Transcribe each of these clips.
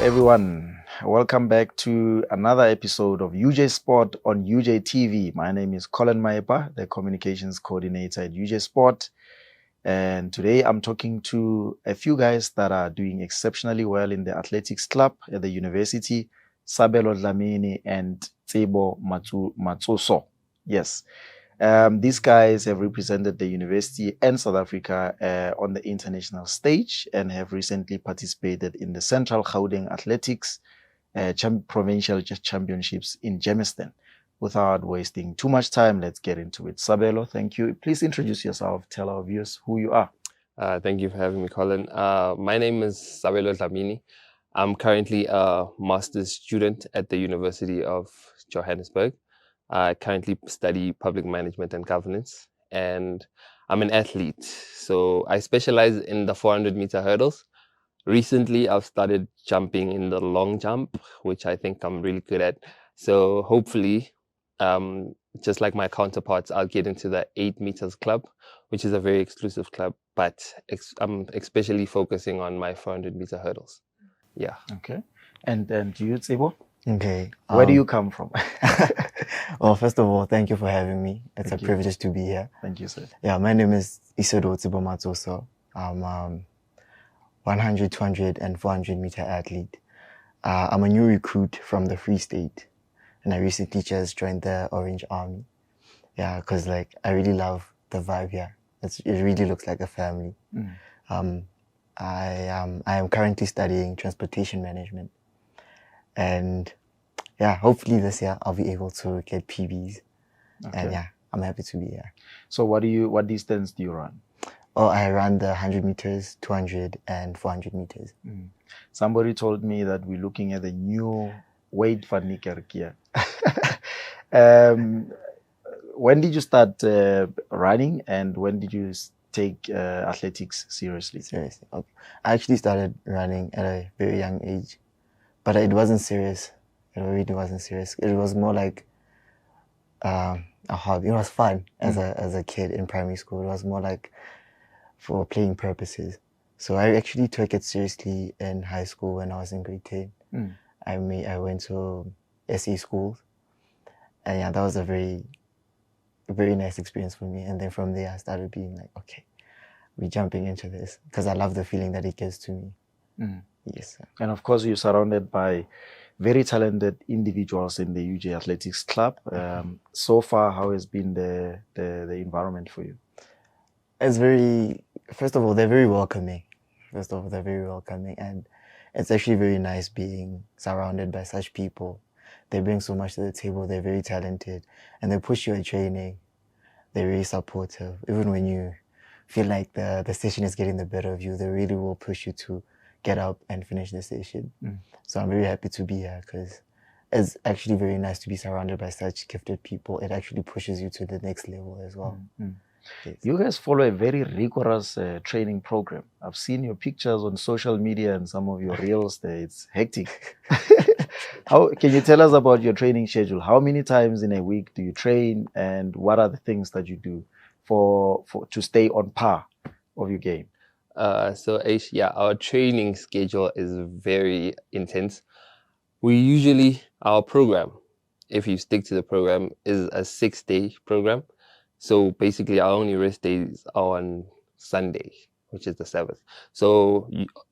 everyone. Welcome back to another episode of UJ Sport on UJTV. My name is Collen, the communications coordinator at UJ Sport. And today I'm talking to a few guys that are doing exceptionally well in the athletics club at the university, Sabelo Dhlamini and Tsebo Matsoso. Yes. These guys have represented the university and South Africa on the international stage and have recently participated in the Central Gauteng Athletics Provincial Championships in Germiston. Without wasting too much time, let's get into it. Sabelo, thank you. Please introduce yourself. Tell our viewers who you are. Thank you for having me, Colin. My name is Sabelo Dhlamini. I'm currently a master's student at the University of Johannesburg. I currently study public management and governance, and I'm an athlete. So I specialize in the 400-meter hurdles. Recently, I've started jumping in the long jump, which I think I'm really good at. So hopefully, just like my counterparts, I'll get into the 8 meters club, which is a very exclusive club, but I'm especially focusing on my 400-meter hurdles. Yeah. Okay. And then do you, Tsebo? Okay. Where do you come from? Well, first of all, thank you for having me. It's Thank a you. privilege to be here. Thank you, sir. Yeah, my name is Tsebo Matsoso. I'm 100, 200, and 400-meter athlete. I'm a new recruit from the Free State, and I recently just joined the Orange Army. Yeah, because I really love the vibe here. It really looks like a family. I am currently studying transportation management, and yeah, hopefully this year I'll be able to get PBs. Okay. And yeah, I'm happy to be here. So what distance do you run? Oh, I ran the 100 meters, 200, and 400 meters. Somebody told me that we're looking at the new weight for Nikerkia. When did you start running, and when did you take athletics seriously? Seriously, okay. I actually started running at a very young age, but it wasn't serious. It really wasn't serious. It was more like a hobby. It was fun as a kid in primary school. It was more like for playing purposes. So I actually took it seriously in high school when I was in grade 10. I went to SE schools, and yeah, that was a very, very nice experience for me. And then from there, I started being like, okay, we're jumping into this because I love the feeling that it gives to me. Yes, sir. And of course, you're surrounded by very talented individuals in the UJ Athletics Club. So far, how has been the environment for you? It's first of all, they're very welcoming. And it's actually very nice being surrounded by such people. They bring so much to the table. They're very talented, and they push you in training. They're really supportive. Even when you feel like the session is getting the better of you, they really will push you to get up and finish the session. So I'm very happy to be here because it's actually very nice to be surrounded by such gifted people. It actually pushes you to the next level as well. Yes. You guys follow a very rigorous training program. I've seen your pictures on social media and some of your reels there. It's hectic. Can you tell us about your training schedule? How many times in a week do you train, and what are the things that you do to stay on par of your game? So our training schedule is very intense. Our program, if you stick to the program, is a 6-day program. So basically our only rest days are on Sunday, which is the Sabbath. So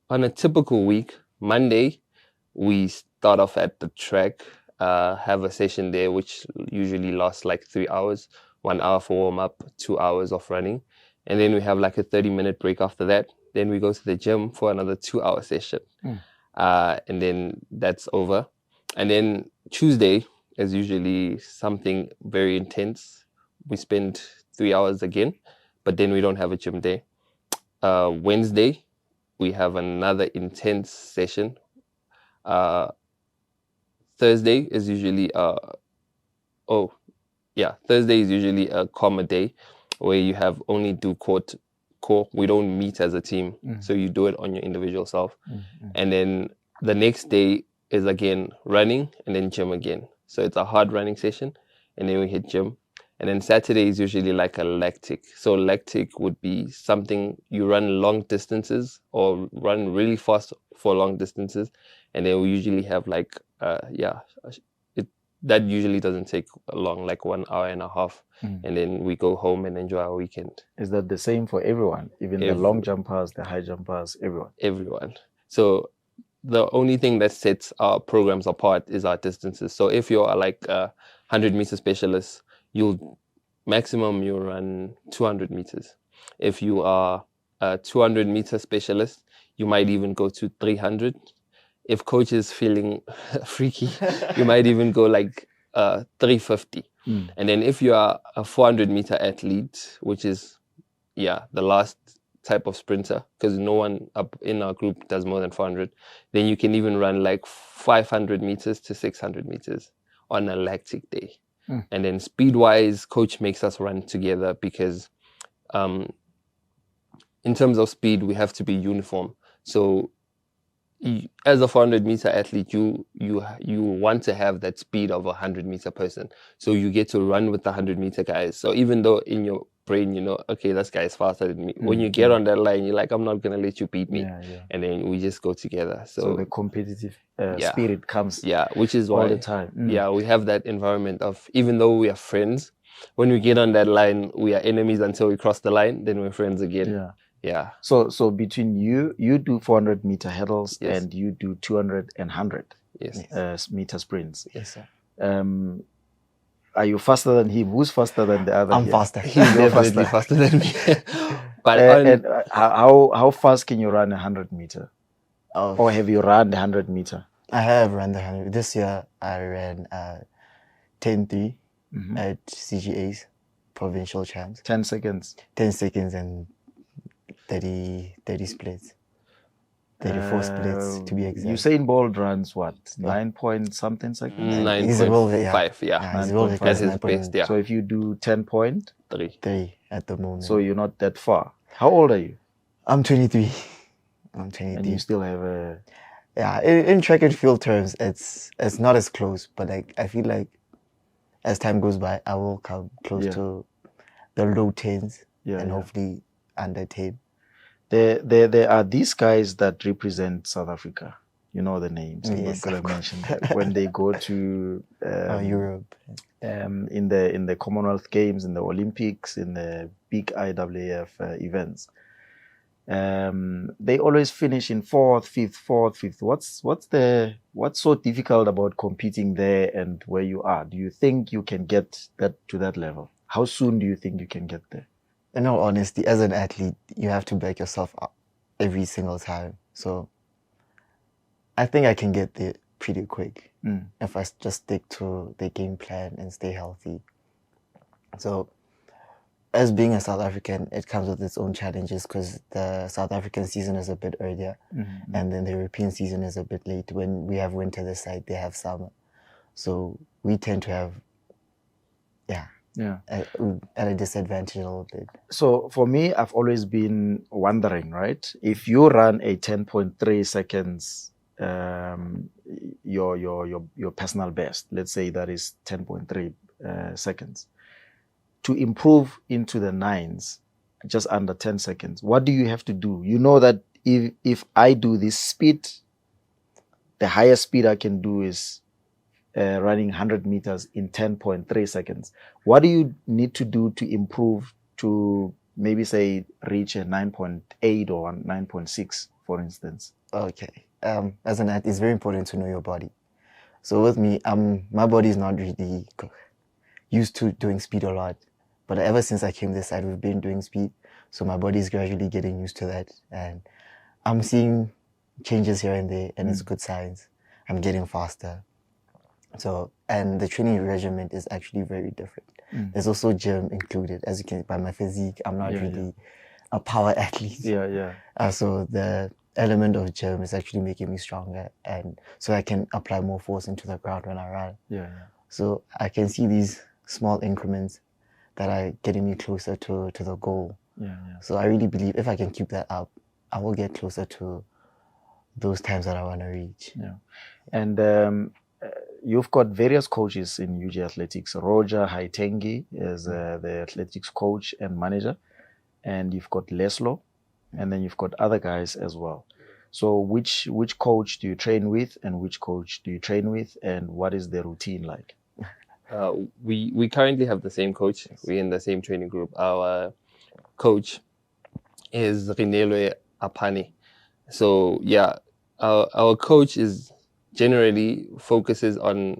on a typical week, Monday, we start off at the track, have a session there, which usually lasts like 3 hours, 1 hour for warm up, 2 hours of running. And then we have like a 30-minute break after that. Then we go to the gym for another 2-hour session. And then that's over. And then Tuesday is usually something very intense. We spend 3 hours again, but then we don't have a gym day. Wednesday, we have another intense session. Thursday is usually Thursday is usually a calmer day where you have only do core. We don't meet as a team, so you do it on your individual self. And then the next day is again running and then gym again. So it's a hard running session, and then we hit gym. And then Saturday is usually like a lactic. So lactic would be something you run long distances or run really fast for long distances. and then we usually have like that usually doesn't take long, like 1 hour and a half, and then we go home and enjoy our weekend. Is that the same for everyone? Even the long jumpers, the high jumpers, everyone? Everyone. So the only thing that sets our programs apart is our distances. So if you're like a 100-meter specialist, you'll run 200 meters. If you are a 200-meter specialist, you might even go to 300. If coach is feeling freaky, you might even go like 350. And then if you are a 400-meter athlete, which is the last type of sprinter, because no one up in our group does more than 400, then you can even run like 500 meters to 600 meters on a lactic day. And then speed wise, coach makes us run together because in terms of speed, we have to be uniform. So as a 400-meter athlete, you want to have that speed of a 100-meter person. So you get to run with the 100-meter guys. So even though in your brain, okay, this guy is faster than me. When you get on that line, you're like, I'm not going to let you beat me. And then we just go together. So the competitive spirit comes which is why, all the time. We have that environment of, even though we are friends, when we get on that line, we are enemies until we cross the line, then we're friends again. So between you do 400-meter hurdles and you do 200 and 100 meter sprints. Yes, sir. Are you faster than him? Who's faster than the other? I'm faster. He's definitely faster than me. But and how fast can you run 100 meter? Or have you run the 100 meter? I have run the 100. This year I ran 10:3 at CGA's provincial champs. 10 seconds. 10 seconds and 30 splits. 34 splits to be exact. Usain Bolt runs what? 9 point something seconds? 9.5, That's his best, So if you do 10.3 3 at the moment. So you're not that far. How old are you? I'm 23. I'm 23. And you still have a... Yeah, in track and field terms, it's not as close, but like I feel like as time goes by, I will come close to the low 10s and hopefully under 10. There are these guys that represent South Africa. You know the names. Yes, I mentioned when they go to Europe, in the Commonwealth Games, in the Olympics, in the big IAAF events. They always finish in fourth, fifth. What's so difficult about competing there and where you are? Do you think you can get to that level? How soon do you think you can get there? In all honesty, as an athlete, you have to back yourself up every single time. So I think I can get there pretty quick if I just stick to the game plan and stay healthy. So as being a South African, it comes with its own challenges because the South African season is a bit earlier and then the European season is a bit late. When we have winter this side, they have summer. So we tend to have, at a disadvantage a little bit. So for me, I've always been wondering, right? If you run a 10.3 seconds, your personal best, let's say that is 10.3 seconds, to improve into the 9s, just under 10 seconds, what do you have to do? You know that if I do this speed, the highest speed I can do is running 100 meters in 10.3 seconds. What do you need to do to improve to maybe say reach a 9.8 or 9.6, for instance? Okay. As an athlete, it's very important to know your body. So with me, my body is not really used to doing speed a lot. But ever since I came this side, we've been doing speed. So my body is gradually getting used to that. And I'm seeing changes here and there, and it's good signs. I'm getting faster. So, and the training regimen is actually very different. There's also gym included. As you can see by my physique, I'm not really a power athlete. So the element of gym is actually making me stronger, and so I can apply more force into the ground when I run. So I can see these small increments that are getting me closer to the goal. So I really believe if I can keep that up, I will get closer to those times that I want to reach. And you've got various coaches in UJ Athletics. Roger Haitengi is the athletics coach and manager. And you've got Leslo. And then you've got other guys as well. So which coach do you train with, and which coach do you train with, and what is the routine like? We currently have the same coach. We're in the same training group. Our coach is Rinelwe Apani. So yeah, our coach is generally focuses on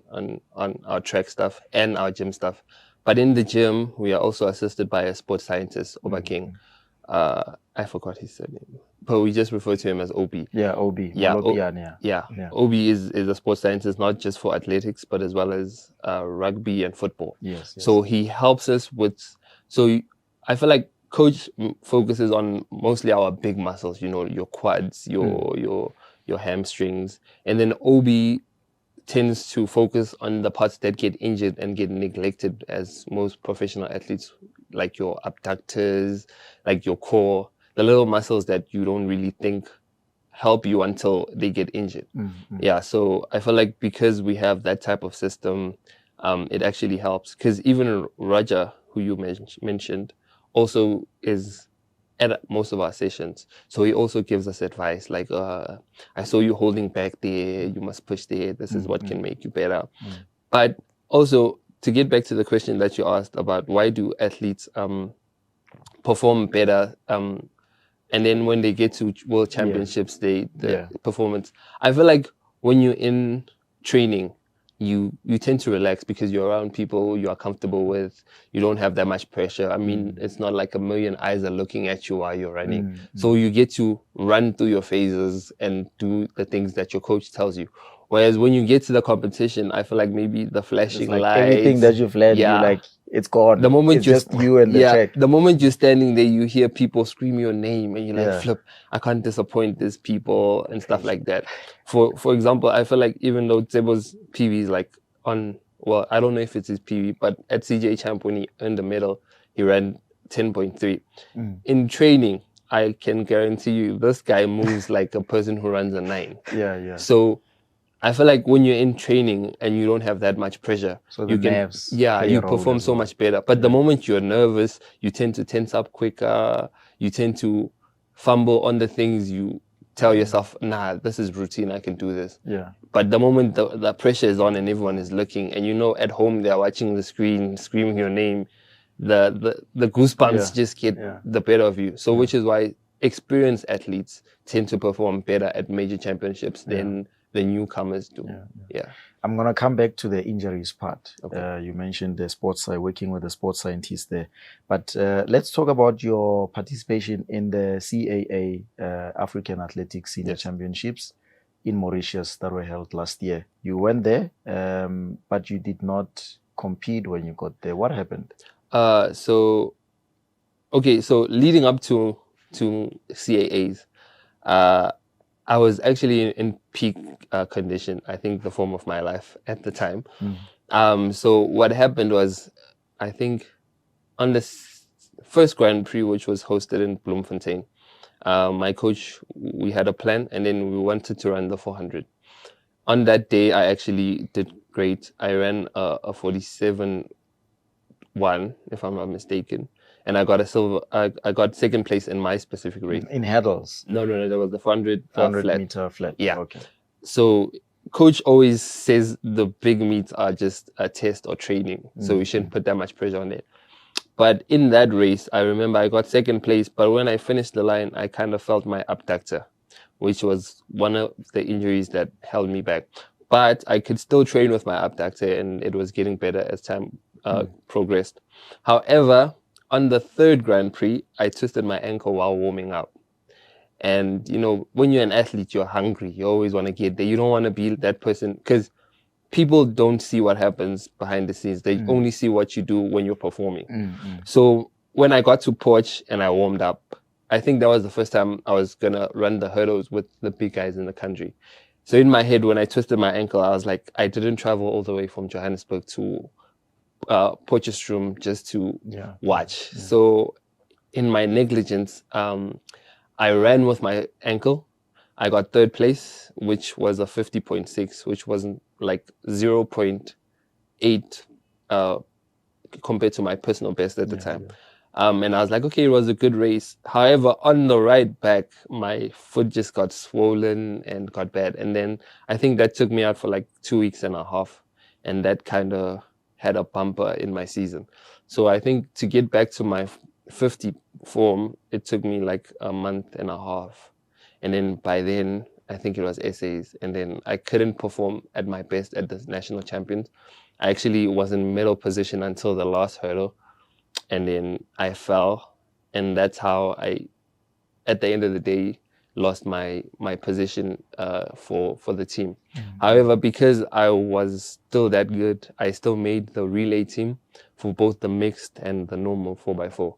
our track stuff and our gym stuff. But in the gym, we are also assisted by a sports scientist, Oba King. I forgot his surname, but we just refer to him as OB. Yeah, OB. Yeah, Yeah. OB is a sports scientist, not just for athletics, but as well as rugby and football. Yes. So he helps us with. So I feel like coach focuses on mostly our big muscles. You know, your quads, your hamstrings, and then OB tends to focus on the parts that get injured and get neglected, as most professional athletes, like your abductors, like your core, the little muscles that you don't really think help you until they get injured. Yeah, so I feel like because we have that type of system, it actually helps. Because even Raja, who you mentioned, also is at most of our sessions. So he also gives us advice like, I saw you holding back there, you must push there, this is what can make you better. But also, to get back to the question that you asked about why do athletes perform better, and then when they get to world championships, the performance, I feel like when you're in training, you tend to relax because you're around people you are comfortable with. You don't have that much pressure. I mean, it's not like a million eyes are looking at you while you're running. So you get to run through your phases and do the things that your coach tells you. Whereas when you get to the competition, I feel like maybe the flashing lights, everything that you've learned, you like, it's gone. The moment it's just you and the track. The moment you're standing there, you hear people scream your name and you're like, flip, I can't disappoint these people and stuff like that. For example, I feel like even though Tsebo's PV is like on, well, I don't know if it's his PV, but at CJ Champ when he earned the medal, he ran 10.3. In training, I can guarantee you this guy moves like a person who runs a 9. Yeah. So I feel like when you're in training and you don't have that much pressure, so you can, you perform so much better. But the moment you're nervous, you tend to tense up quicker. You tend to fumble on the things you tell yourself, nah, this is routine, I can do this. Yeah. But the moment the pressure is on and everyone is looking, and you know at home they're watching the screen, screaming your name, the goosebumps just get the better of you. So which is why experienced athletes tend to perform better at major championships than the newcomers do. Yeah. I'm going to come back to the injuries part. Okay. You mentioned the sports, working with the sports scientist there. But let's talk about your participation in the CAA African Athletics Senior Championships in Mauritius that were held last year. You went there, but you did not compete when you got there. What happened? So leading up to CAAs, I was actually in peak condition, I think the form of my life at the time. So what happened was, I think on the first Grand Prix, which was hosted in Bloemfontein, my coach, we had a plan and then we wanted to run the 400. On that day, I actually did great. I ran a 47.1, if I'm not mistaken. And I got a silver. I got second place in my specific race. In hurdles? No. That was the 400 flat. meter flat. Yeah. Okay. So coach always says the big meets are just a test or training. So we shouldn't put that much pressure on it. But in that race, I remember I got second place. But when I finished the line, I kind of felt my abductor, which was one of the injuries that held me back. But I could still train with my abductor and it was getting better as time progressed. However, on the third Grand Prix, I twisted my ankle while warming up. And, you know, when you're an athlete, you're hungry. You always want to get there. You don't want to be that person because people don't see what happens behind the scenes. They only see what you do when you're performing. So when I got to Porch and I warmed up, I think that was the first time I was going to run the hurdles with the big guys in the country. So in my head, when I twisted my ankle, I was like, I didn't travel all the way from Johannesburg to Potchefstroom just to watch. So in my negligence, I ran with my ankle. I got third place, which was a 50.6, which wasn't like 0.8 compared to my personal best at the time. And I was like, okay, it was a good race. However, on the ride back, my foot just got swollen and got bad. And then I think that took me out for like 2.5 weeks. And that kind of had a bumper in my season. So I think to get back to my 50 form, it took me like 1.5 months. And then by then, I think it was essays. And then I couldn't perform at my best at the national champions. I actually was in middle position until the last hurdle. And then I fell, and that's how I, at the end of the day, lost my position for the team. However, because I was still that good, I still made the relay team for both the mixed and the normal 4x4.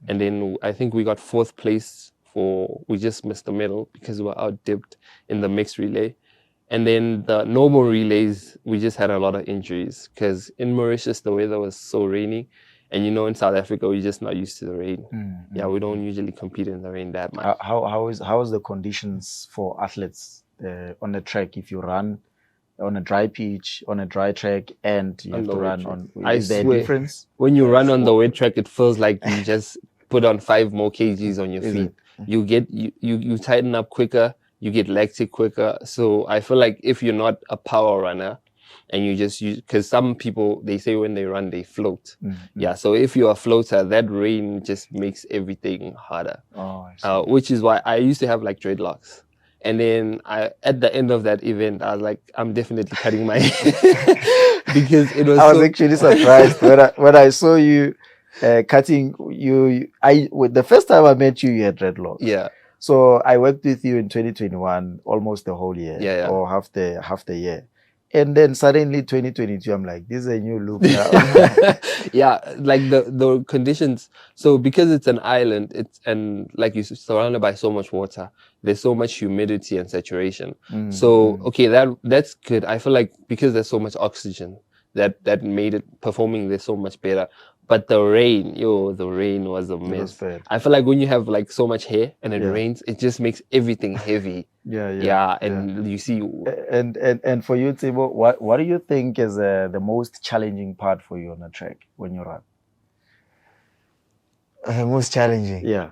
And then I think we got 4th place we just missed the medal because we were out-dipped in the mixed relay. And then the normal relays, we just had a lot of injuries because in Mauritius, the weather was so rainy. And in South Africa, we're just not used to the rain. Yeah, we don't usually compete in the rain that much. How is the conditions for athletes on the track if you run on a dry pitch, on a dry track, and you have to run on? Is there a difference? When you run on the wet track, it feels like you just put on 5 more kgs on your feet. You get you tighten up quicker. You get lactic quicker. So I feel like if you're not a power runner, and you just use, because some people, they say when they run, they float. Yeah, so if you're a floater, that rain just makes everything harder. Which is why I used to have like dreadlocks. And then at the end of that event, I was like, I'm definitely cutting my hair. Because it was I was actually surprised when I saw you cutting you. The first time I met you, you had dreadlocks. Yeah. So I worked with you in 2021, almost the whole year. Yeah. Or half the year. And then suddenly 2022, I'm like, this is a new look now. Yeah, like the conditions. So because it's an island, and like you're surrounded by so much water, there's so much humidity and saturation. So, okay, that's good. I feel like because there's so much oxygen, that made it performing there so much better. But the rain was a mess. I feel like when you have like so much hair and it rains, it just makes everything heavy. And you see. And for you, Tsebo, what do you think is the most challenging part for you on the track when you run? Most challenging? Yeah.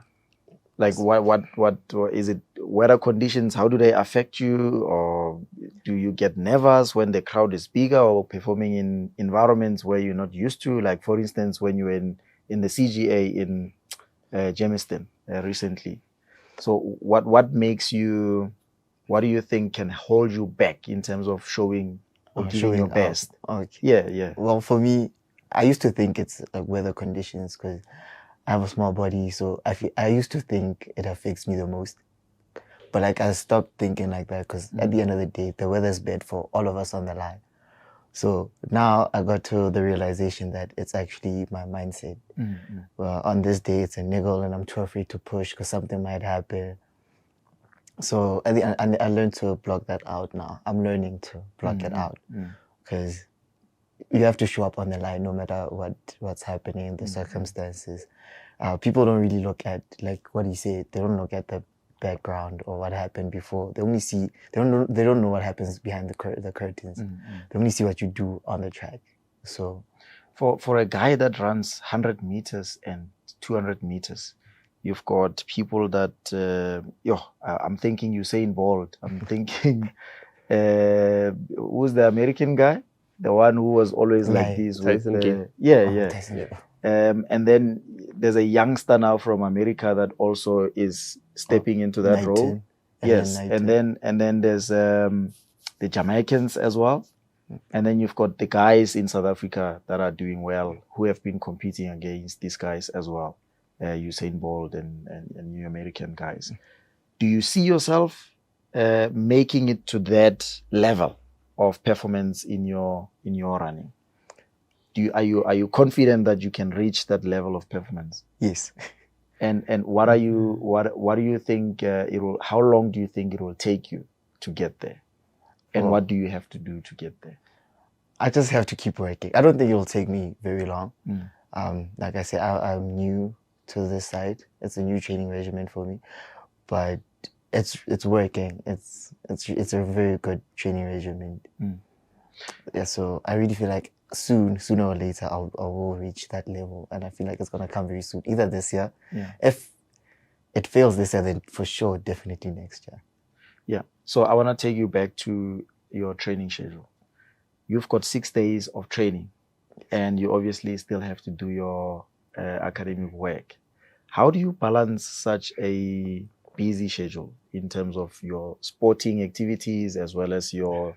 Like what is it? Weather conditions, how do they affect you? Or do you get nervous when the crowd is bigger or performing in environments where you're not used to? Like, for instance, when you were in the CGA in Jamestown recently. So what makes you, what do you think can hold you back in terms of showing or giving your best? Okay. Yeah. Well, for me, I used to think it's like weather conditions because I have a small body, so I used to think it affects me the most. But like I stopped thinking like that because at the end of the day, the weather's bad for all of us on the line. So now I got to the realization that it's actually my mindset. Well, on this day, it's a niggle and I'm too afraid to push because something might happen. So at the end, I learned to block that out now. I'm learning to block it out because you have to show up on the line no matter what's happening, the circumstances. People don't really look at, like what he said, they don't look at the background or what happened before. They only see, they don't know what happens behind the curtains. They only see what you do on the track. So for a guy that runs 100 meters and 200 meters, you've got people that, I'm thinking Usain Bolt. I'm thinking, who's the American guy? The one who was always like this. Tyson Gale. Tyson. And then there's a youngster now from America that also is stepping into that role. Yes. And then there's the Jamaicans as well. And then you've got the guys in South Africa that are doing well, who have been competing against these guys as well. Usain Bolt and new American guys. Do you see yourself making it to that level of performance in your running? Are you confident that you can reach that level of performance? Yes. And what do you think how long do you think it will take you to get there? And what do you have to do to get there? I just have to keep working. I don't think it will take me very long. Like I said, I'm new to this side. It's a new training regimen for me, but it's working. It's a very good training regimen. Yeah, so I really feel like sooner or later, I will reach that level, and I feel like it's gonna come very soon. Either this year, if it fails this year, then for sure, definitely next year. Yeah. So I want to take you back to your training schedule. You've got 6 days of training, and you obviously still have to do your academic work. How do you balance such a busy schedule in terms of your sporting activities as well as your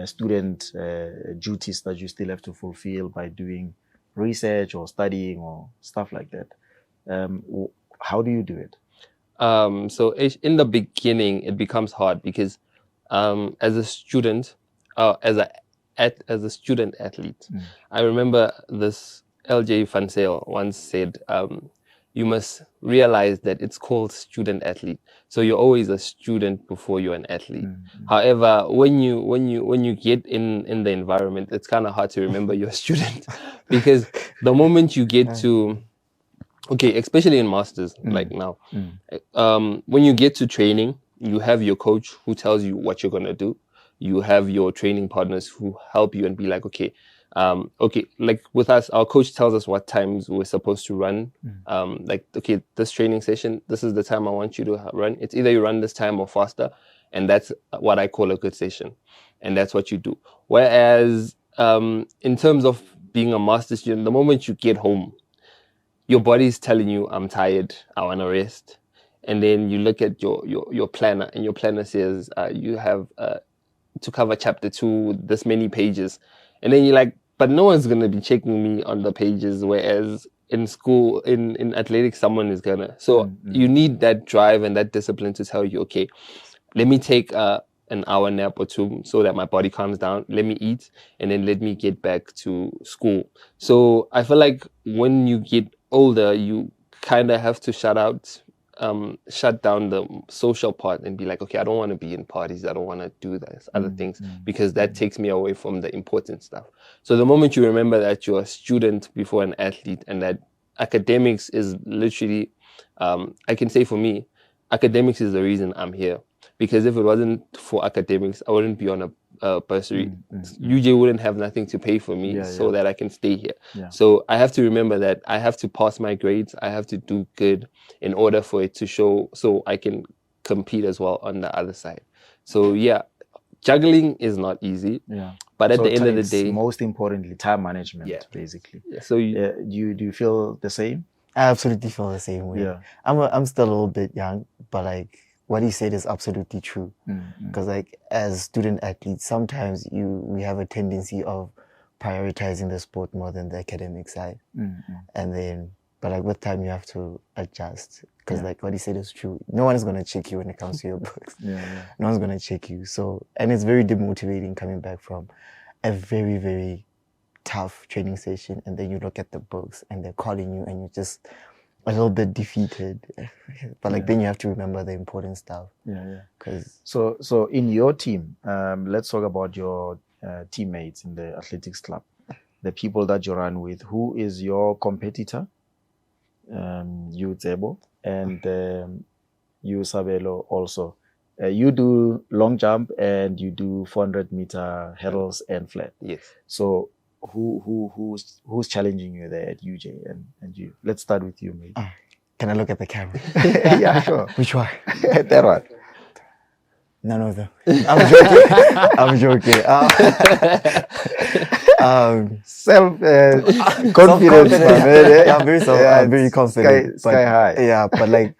student duties that you still have to fulfill by doing research or studying or stuff like that? How do you do it? So in the beginning, it becomes hard because as a student, as a student athlete, I remember this LJ Van Zyl once said, you must realize that it's called student athlete. So you're always a student before you're an athlete. However, when you get in the environment, it's kind of hard to remember you're a student because the moment you get to, okay, especially in masters, like now, when you get to training, you have your coach who tells you what you're going to do. You have your training partners who help you and be like, okay, like with us, our coach tells us what times we're supposed to run. Like, okay, this training session, this is the time I want you to run. It's either you run this time or faster. And that's what I call a good session. And that's what you do. Whereas in terms of being a master student, the moment you get home, your body is telling you, I'm tired, I want to rest. And then you look at your planner, and your planner says you have to cover chapter 2, this many pages. And then you're like, but no one's going to be checking me on the pages, whereas in school, in athletics, someone is going to. So you need that drive and that discipline to tell you, okay, let me take an hour nap or 2 so that my body calms down. Let me eat, and then let me get back to school. So I feel like when you get older, you kind of have to shut down the social part and be like, okay, I don't want to be in parties. I don't want to do this other things because that takes me away from the important stuff. So the moment you remember that you're a student before an athlete and that academics is literally, I can say for me, academics is the reason I'm here. Because if it wasn't for academics, I wouldn't be on a bursary. UJ wouldn't have nothing to pay for me that I can stay here. So I have to remember that I have to pass my grades. I have to do good in order for it to show so I can compete as well on the other side. So yeah, juggling is not easy. But at the end of the day, most importantly, time management, basically. So do you feel the same? I absolutely feel the same way. I'm still a little bit young, but like, what he said is absolutely true. Because like as student athletes, sometimes we have a tendency of prioritizing the sport more than the academic side. And then, but like with time, you have to adjust. Because like what he said is true. No one is going to check you when it comes to your books. No one's going to check you. So, and it's very demotivating coming back from a very, very tough training session. And then you look at the books and they're calling you and you're just a little bit defeated, but like then you have to remember the important stuff. Cause so in your team, let's talk about your teammates in the athletics club, the people that you run with. Who is your competitor? You Tsebo, and you Sabelo also. You do long jump and you do 400-meter hurdles and flat. Yes. So who's challenging you there at UJ and you? Let's start with you, mate. Can I look at the camera? Yeah, sure. Which one? That one. None of them. I'm joking. I'm joking. Self confidence, man. Yeah, I'm very confident. Sky high. Yeah, but like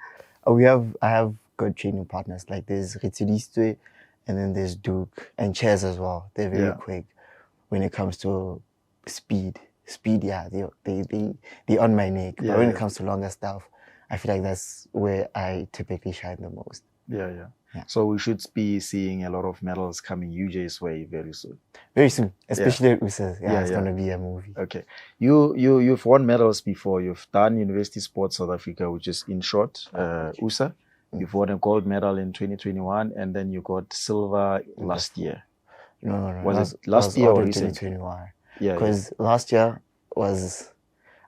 I have good training partners. Like there's Ritsilistwe, and then there's Duke and Chairs as well. They're very quick when it comes to speed, yeah, they on my neck. But when it comes to longer stuff, I feel like that's where I typically shine the most. Yeah. So we should be seeing a lot of medals coming UJ's way very soon. Very soon, especially at USA's. It's going to be a movie. Okay. You've won medals before. You've done University Sports South Africa, which is in short, USA. You've won a gold medal in 2021, and then you got silver last year. No. Was it last year or recently? 2021. Yeah. Because last year was,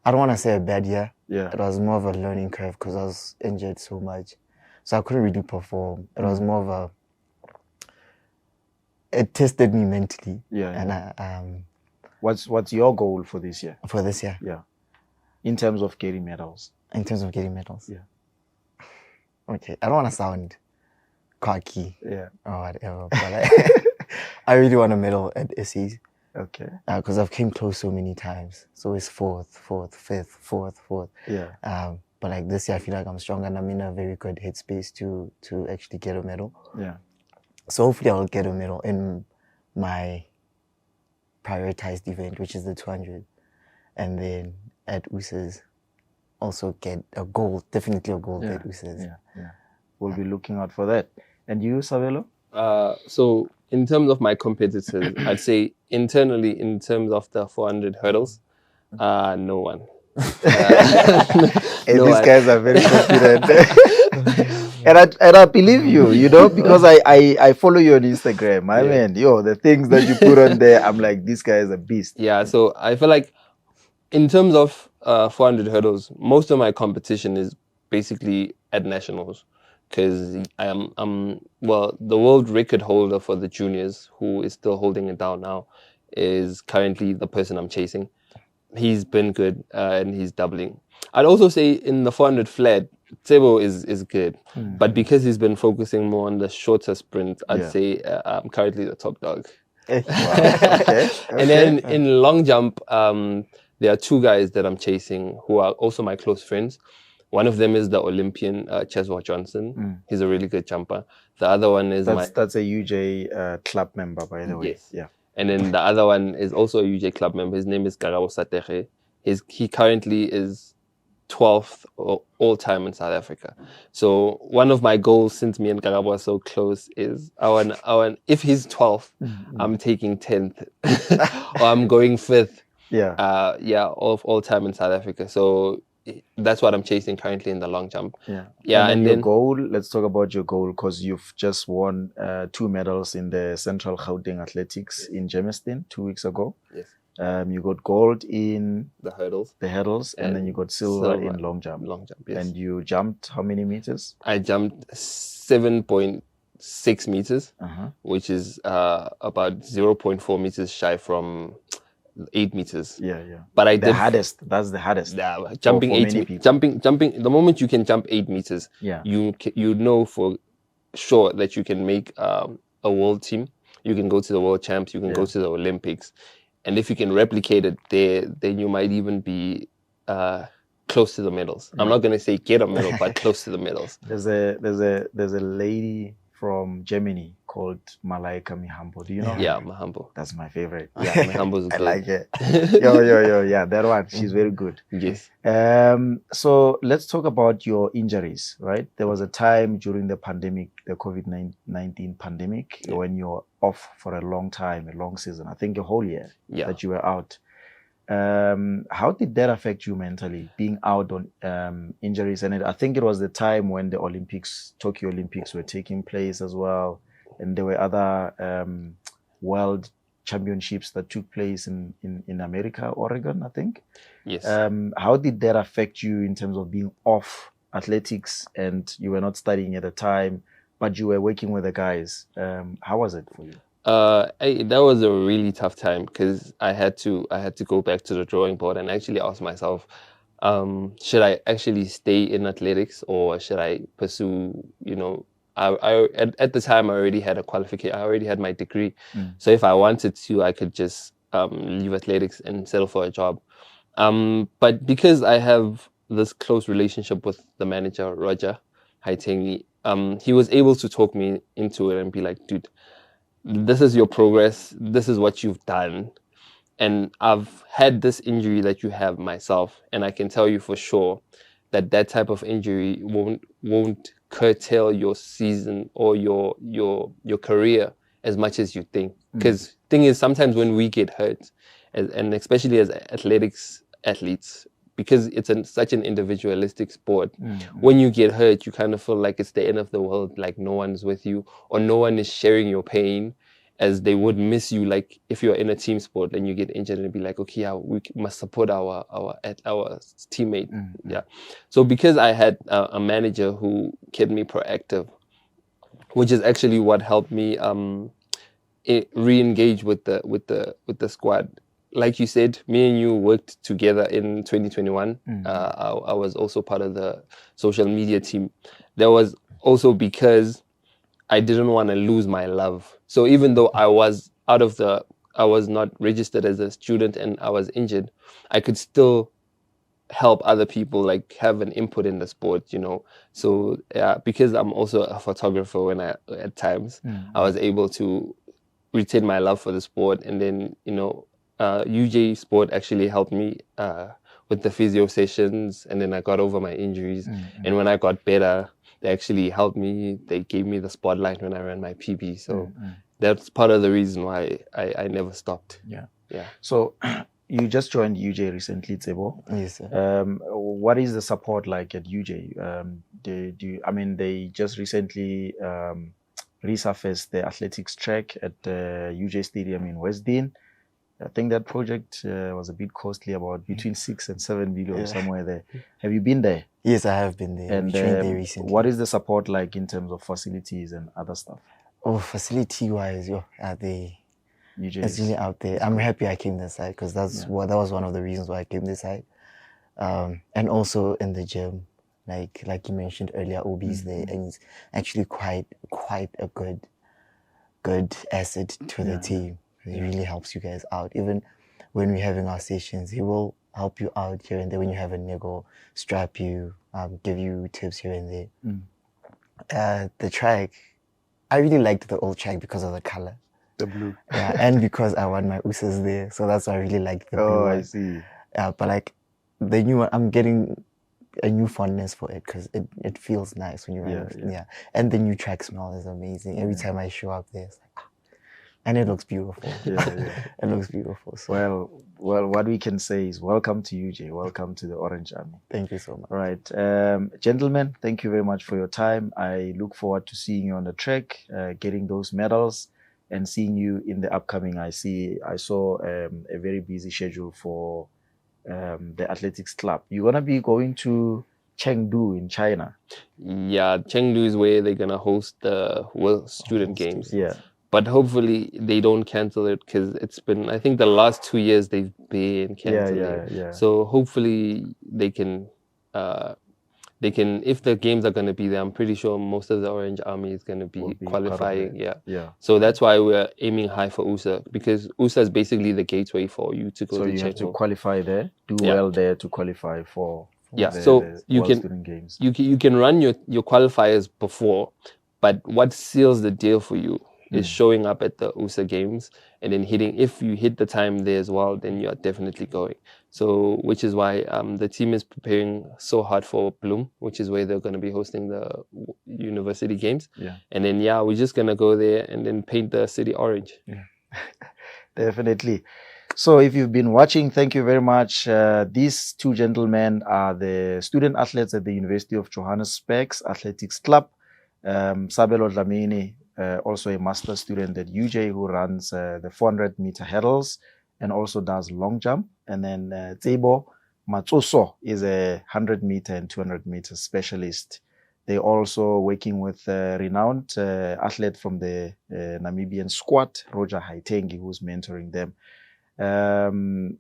I don't want to say a bad year. Yeah. It was more of a learning curve because I was injured so much. So I couldn't really perform. It was more of it tested me mentally. Yeah. And What's your goal for this year? For this year, Yeah, in terms of getting medals. in terms of getting medals. Yeah. Okay, I don't want to sound cocky Yeah. or whatever, but I really want a medal at SEs. Okay. Because I've came close so many times. So it's fourth, fifth, fourth. Yeah. But like this year, I feel like I'm strong and I'm in a very good headspace to actually get a medal. Yeah. So hopefully I'll get a medal in my prioritized event, which is the 200. And then at USA's, also get a gold, definitely a gold at USA's. Yeah. Yeah. We'll be looking out for that. And you, Sabelo? So in terms of my competitors, I'd say internally, in terms of the 400 hurdles, no one. Hey, No these one. guys are very confident. and I believe you, because I follow you on Instagram. I mean, the things that you put on there, I'm like, this guy is a beast. Yeah, so I feel like in terms of 400 hurdles, most of my competition is basically at nationals, because I'm the world record holder for the juniors, who is still holding it down now, is currently the person I'm chasing. He's been good and he's doubling. I'd also say in the 400 flat, Tsebo is good, but because he's been focusing more on the shorter sprint, I'd say I'm currently the top dog. Wow. Okay. And then in long jump, there are two guys that I'm chasing who are also my close friends. One of them is the Olympian Tsebo Johnson. He's a really good jumper. The other one is that's a UJ club member, by the way. Yes. Yeah. And then the other one is also a UJ club member. His name is Karabo Sateche. He currently is 12th all time in South Africa. So one of my goals, since me and Karabo are so close, is I want if he's 12th, I'm taking 10th or I'm going 5th. Yeah. Of all time in South Africa. So that's what I'm chasing currently in the long jump. Yeah. And your goal, let's talk about your goal, because you've just won 2 medals in the Central Gauteng Athletics in Germiston 2 weeks ago. Yes. You got gold in the hurdles, and then you got silver in long jump. Yes. And you jumped how many meters? I jumped 7.6 meters, which is about 0.4 meters shy from 8 meters. Yeah. But That's the hardest. Yeah, jumping for 8 many people. Jumping. The moment you can jump 8 meters, you know for sure that you can make a world team. You can go to the world champs. You can go to the Olympics. And if you can replicate it there, then you might even be close to the medals. I'm not going to say get a medal, but close to the medals. There's a lady from Germany called Malaika Mihambo. Do you know her? Yeah, Mihambo. That's my favorite. Yeah, Mihambo's good. I like it. Yo. Yeah, that one. She's very good. Yes. So let's talk about your injuries, right? There was a time during the pandemic, the COVID-19 pandemic, when you were off for a long time, a long season. I think a whole year that you were out. How did that affect you mentally, being out on injuries? And I think it was the time when the Tokyo Olympics were taking place as well, and there were other world championships that took place in America, Oregon, I think. Yes. How did that affect you in terms of being off athletics, and you were not studying at the time, but you were working with the guys? How was it for you? That was a really tough time, because I had to go back to the drawing board and actually ask myself, should I actually stay in athletics, or should I pursue, at the time I already had a qualification, I already had my degree. So if I wanted to, I could just leave athletics and settle for a job. But because I have this close relationship with the manager, Roger Haitengi, he was able to talk me into it and be like, dude, this is your progress. This is what you've done. And I've had this injury that you have myself. And I can tell you for sure that type of injury won't curtail your season or your career as much as you think. Because thing is, sometimes when we get hurt, and especially as athletes, because it's such an individualistic sport, when you get hurt, you kind of feel like it's the end of the world, like no one's with you or no one is sharing your pain, as they would miss you. Like if you're in a team sport and you get injured, and be like, okay, yeah, we must support our teammate. Yeah. So because I had a manager who kept me proactive, which is actually what helped me re-engage with the squad like you said, me and you worked together in 2021. I was also part of the social media team. That was also because I didn't want to lose my love. So even though I was not registered as a student and I was injured, I could still help other people, like have an input in the sport, So because I'm also a photographer at times, I was able to retain my love for the sport. And then, UJ Sport actually helped me with the physio sessions, and then I got over my injuries. And when I got better, they actually helped me. They gave me the spotlight when I ran my PB. So that's part of the reason why I never stopped. Yeah. Yeah. So you just joined UJ recently, Tsebo. Yes, sir. What is the support like at UJ? They just recently resurfaced the athletics track at UJ Stadium in Westdean. I think that project was a bit costly, about between 6 and 7 million, somewhere there. Have you been there? Yes, I have been there. And trained there recently. what is the support like in terms of facilities and other stuff? Oh, facility-wise, it's really out there. I'm happy I came this side because that was one of the reasons why I came this side. And also in the gym, like you mentioned earlier, OB's there, and it's actually quite a good asset to the team. It really helps you guys out. Even when we're having our sessions, he will help you out here and there. When you have a niggle, strap you, give you tips here and there. The track, I really liked the old track because of the color. The blue. Yeah, and because I want my USAs there. So that's why I really like the blue one. one. I see. Yeah, but like the new one, I'm getting a new fondness for it because it feels nice when you run it. Yeah. And the new track smell is amazing. Every time I show up there, it's like, and it looks beautiful. It looks beautiful. So. Well, what we can say is welcome to UJ. Welcome to the Orange Army. Thank you so much. All right. Gentlemen, thank you very much for your time. I look forward to seeing you on the track, getting those medals, and seeing you in the upcoming. I saw a very busy schedule for the athletics club. You're going to be going to Chengdu in China. Yeah, Chengdu is where they're going to host the World Student Games. Yeah. But hopefully they don't cancel it because it's been, I think the last 2 years they've been canceling. Yeah. So hopefully they can, if the games are going to be there, I'm pretty sure most of the Orange Army is going to be qualifying. Yeah. So that's why we're aiming high for USA, because USA is basically the gateway for you to go to Chengdu. So you have to qualify there, do well there to qualify for the World Student Games. You can run your qualifiers before, but what seals the deal for you is showing up at the USA Games and then if you hit the time there as well, then you're definitely going. So, which is why the team is preparing so hard for Bloem, which is where they're going to be hosting the University Games. Yeah. And then, we're just going to go there and then paint the city orange. Yeah, definitely. So if you've been watching, thank you very much. These two gentlemen are the student athletes at the University of Johannesburg's Athletics Club. Sabelo Dhlamini, also a master student at UJ, who runs the 400-meter hurdles and also does long jump. And then Tsebo Matsoso is a 100-meter and 200-meter specialist. They're also working with a renowned athlete from the Namibian squad, Roger Haitengi, who's mentoring them.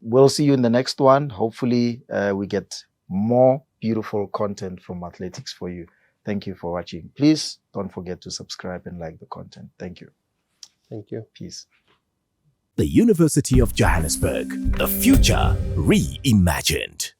We'll see you in the next one. Hopefully we get more beautiful content from athletics for you. Thank you for watching. Please don't forget to subscribe and like the content. Thank you. Thank you. Peace. The University of Johannesburg, the future reimagined.